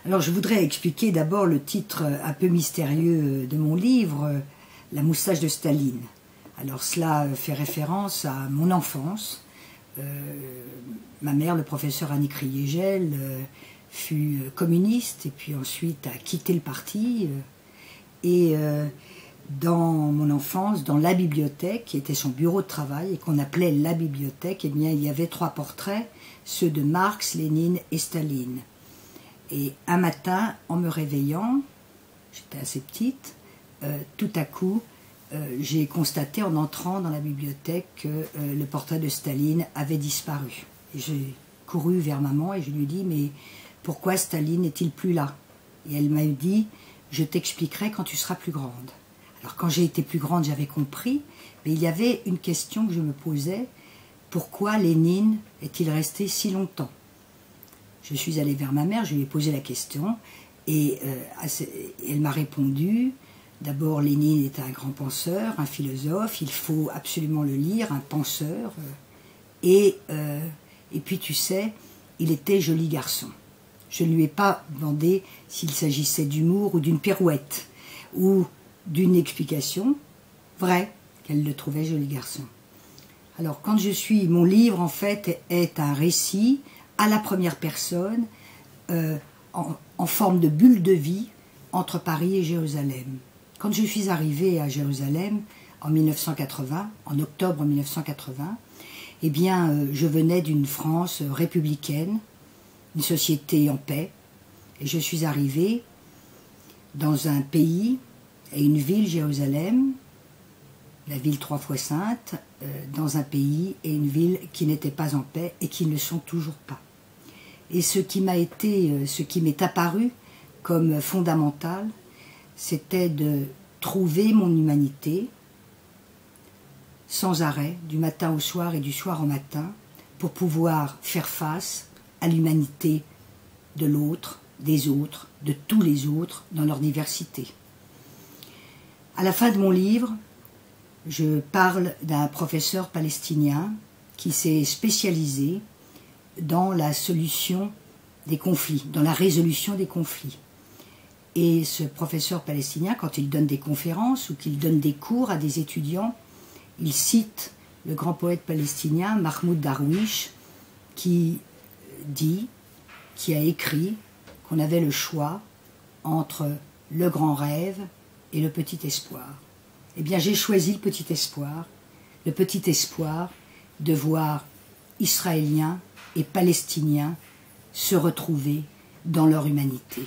Alors je voudrais expliquer d'abord le titre un peu mystérieux de mon livre, La moustache de Staline. Alors cela fait référence à mon enfance. Ma mère, le professeur Annick Riegel, fut communiste et puis ensuite a quitté le parti. Dans mon enfance, dans la bibliothèque, qui était son bureau de travail et qu'on appelait la bibliothèque, eh bien, il y avait 3 portraits, ceux de Marx, Lénine et Staline. Et un matin, en me réveillant, j'étais assez petite, tout à coup, j'ai constaté en entrant dans la bibliothèque que le portrait de Staline avait disparu. Et j'ai couru vers maman et je lui ai dit « Mais pourquoi Staline n'est-il plus là ?» Et elle m'a dit « Je t'expliquerai quand tu seras plus grande ». Alors quand j'ai été plus grande, j'avais compris, mais il y avait une question que je me posais, pourquoi Lénine est-il resté si longtemps? Je suis allée vers ma mère, je lui ai posé la question, et elle m'a répondu, d'abord Lénine est un grand penseur, un philosophe, il faut absolument le lire, un penseur, et puis tu sais, il était joli garçon. Je ne lui ai pas demandé s'il s'agissait d'humour ou d'une pirouette, ou d'une explication vraie qu'elle le trouvait joli garçon. Alors quand mon livre en fait est un récit à la première personne en forme de bulle de vie entre Paris et Jérusalem. Quand je suis arrivée à Jérusalem en 1980, en octobre 1980, eh bien je venais d'une France républicaine, une société en paix, et je suis arrivée dans un pays et une ville, Jérusalem, la ville 3 fois sainte, dans un pays et une ville qui n'étaient pas en paix et qui ne le sont toujours pas. Et ce qui m'est apparu comme fondamental, c'était de trouver mon humanité sans arrêt, du matin au soir et du soir au matin, pour pouvoir faire face à l'humanité de l'autre, des autres, de tous les autres, dans leur diversité. À la fin de mon livre, je parle d'un professeur palestinien qui s'est spécialisé dans la solution des conflits, dans la résolution des conflits. Et ce professeur palestinien, quand il donne des conférences ou qu'il donne des cours à des étudiants, il cite le grand poète palestinien Mahmoud Darwish qui a écrit qu'on avait le choix entre le grand rêve et le petit espoir. Eh bien, j'ai choisi le petit espoir de voir Israéliens et Palestiniens se retrouver dans leur humanité.